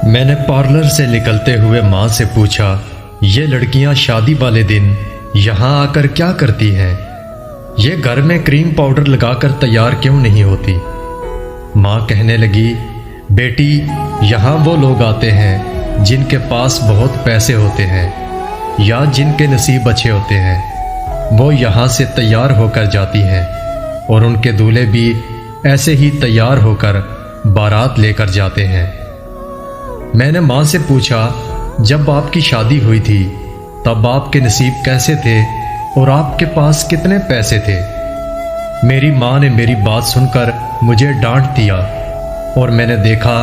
میں نے پارلر سے نکلتے ہوئے ماں سے پوچھا، یہ لڑکیاں شادی والے دن یہاں آ کر کیا کرتی ہیں؟ یہ گھر میں کریم پاؤڈر لگا کر تیار کیوں نہیں ہوتی؟ ماں کہنے لگی، بیٹی یہاں وہ لوگ آتے ہیں جن کے پاس بہت پیسے ہوتے ہیں یا جن کے نصیب اچھے ہوتے ہیں، وہ یہاں سے تیار ہو کر جاتی ہیں اور ان کے دولہے بھی ایسے ہی تیار ہو کر بارات لے کر جاتے ہیں۔ میں نے ماں سے پوچھا، جب آپ کی شادی ہوئی تھی تب آپ کے نصیب کیسے تھے اور آپ کے پاس کتنے پیسے تھے؟ میری ماں نے میری بات سن کر مجھے ڈانٹ دیا اور میں نے دیکھا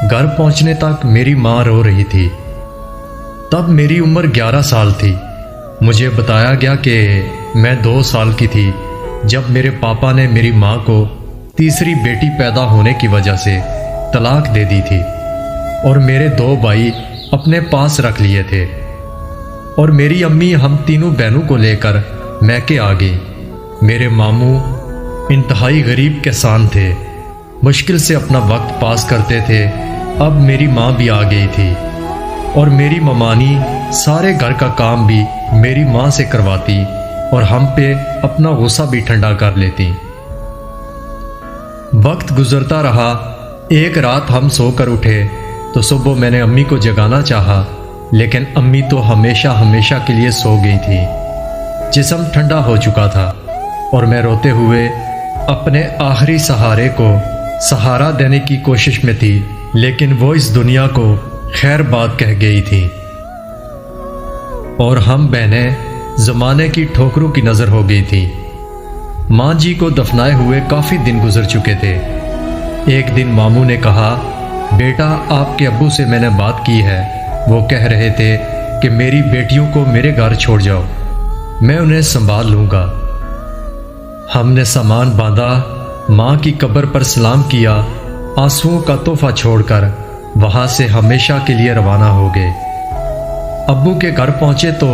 گھر پہنچنے تک میری ماں رو رہی تھی۔ تب میری عمر 11 سال تھی۔ مجھے بتایا گیا کہ میں 2 سال کی تھی جب میرے پاپا نے میری ماں کو تیسری بیٹی پیدا ہونے کی وجہ سے طلاق دے دی تھی اور میرے 2 بھائی اپنے پاس رکھ لیے تھے، اور میری امی ہم تینوں بہنوں کو لے کر میکے آ گئی۔ میرے ماموں انتہائی غریب کسان تھے، مشکل سے اپنا وقت پاس کرتے تھے۔ اب میری ماں بھی آ گئی تھی اور میری ممانی سارے گھر کا کام بھی میری ماں سے کرواتی اور ہم پہ اپنا غصہ بھی ٹھنڈا کر لیتی۔ وقت گزرتا رہا۔ ایک رات ہم سو کر اٹھے تو صبح میں نے امی کو جگانا چاہا، لیکن امی تو ہمیشہ کے لیے سو گئی تھی۔ جسم ٹھنڈا ہو چکا تھا اور میں روتے ہوئے اپنے آخری سہارے کو سہارا دینے کی کوشش میں تھی، لیکن وہ اس دنیا کو خیر بات کہہ گئی تھی اور ہم بہنیں زمانے کی ٹھوکروں کی نظر ہو گئی تھی۔ ماں جی کو دفنائے ہوئے کافی دن گزر چکے تھے۔ ایک دن ماموں نے کہا، بیٹا آپ کے ابو سے میں نے بات کی ہے، وہ کہہ رہے تھے کہ میری بیٹیوں کو میرے گھر چھوڑ جاؤ، میں انہیں سنبھال لوں گا۔ ہم نے سامان باندھا، ماں کی قبر پر سلام کیا، آنسوؤں کا تحفہ چھوڑ کر وہاں سے ہمیشہ کے لیے روانہ ہو گئے۔ ابو کے گھر پہنچے تو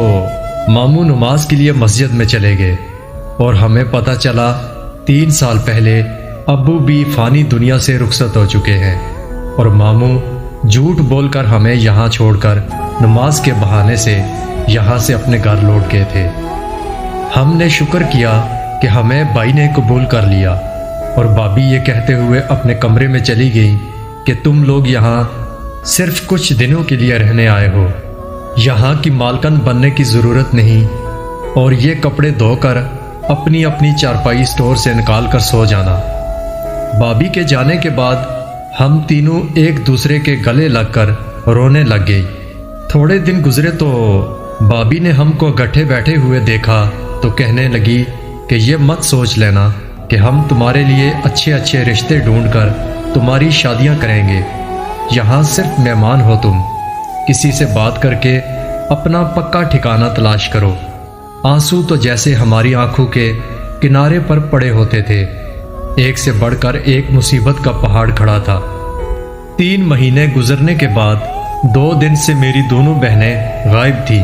ماموں نماز کے لیے مسجد میں چلے گئے اور ہمیں پتہ چلا 3 سال پہلے ابو بھی فانی دنیا سے رخصت ہو چکے ہیں، اور ماموں جھوٹ بول کر ہمیں یہاں چھوڑ کر نماز کے بہانے سے یہاں سے اپنے گھر لوٹ گئے تھے۔ ہم نے شکر کیا کہ ہمیں بھائی نے قبول کر لیا، اور بھابھی یہ کہتے ہوئے اپنے کمرے میں چلی گئیں کہ تم لوگ یہاں صرف کچھ دنوں کے لیے رہنے آئے ہو، یہاں کی مالکن بننے کی ضرورت نہیں، اور یہ کپڑے دھو کر اپنی چارپائی سٹور سے نکال کر سو جانا۔ بھابھی کے جانے کے بعد ہم تینوں ایک دوسرے کے گلے لگ کر رونے لگ گئی۔ تھوڑے دن گزرے تو بھابھی نے ہم کو گٹھے بیٹھے ہوئے دیکھا تو کہنے لگی کہ یہ مت سوچ لینا کہ ہم تمہارے لیے اچھے رشتے ڈھونڈ کر تمہاری شادیاں کریں گے، یہاں صرف مہمان ہو، تم کسی سے بات کر کے اپنا پکا ٹھکانہ تلاش کرو۔ آنسو تو جیسے ہماری آنکھوں کے کنارے پر پڑے ہوتے تھے، ایک سے بڑھ کر ایک مصیبت کا پہاڑ کھڑا تھا۔ 3 مہینے گزرنے کے بعد 2 دن سے میری دونوں بہنیں غائب تھیں۔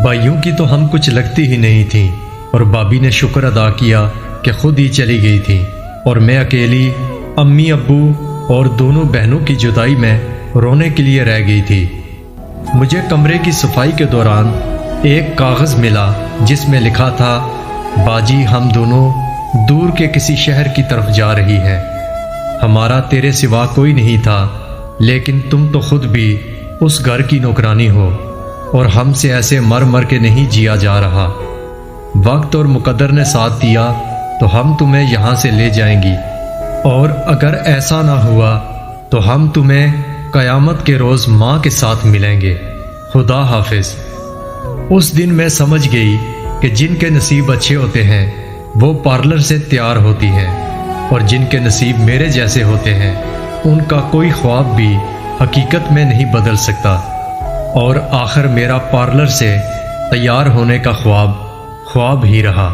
بھائیوں کی تو ہم کچھ لگتی ہی نہیں تھیں، اور بھابھی نے شکر ادا کیا کہ خود ہی چلی گئی تھی، اور میں اکیلی امی ابو اور دونوں بہنوں کی جدائی میں رونے کے لیے رہ گئی تھی۔ مجھے کمرے کی صفائی کے دوران ایک کاغذ ملا جس میں لکھا تھا، باجی ہم دونوں دور کے کسی شہر کی طرف جا رہی ہیں، ہمارا تیرے سوا کوئی نہیں تھا، لیکن تم تو خود بھی اس گھر کی نوکرانی ہو، اور ہم سے ایسے مر کے نہیں جیا جا رہا۔ وقت اور مقدر نے ساتھ دیا تو ہم تمہیں یہاں سے لے جائیں گی، اور اگر ایسا نہ ہوا تو ہم تمہیں قیامت کے روز ماں کے ساتھ ملیں گے۔ خدا حافظ۔ اس دن میں سمجھ گئی کہ جن کے نصیب اچھے ہوتے ہیں وہ پارلر سے تیار ہوتی ہیں، اور جن کے نصیب میرے جیسے ہوتے ہیں ان کا کوئی خواب بھی حقیقت میں نہیں بدل سکتا، اور آخر میرا پارلر سے تیار ہونے کا خواب ہی رہا۔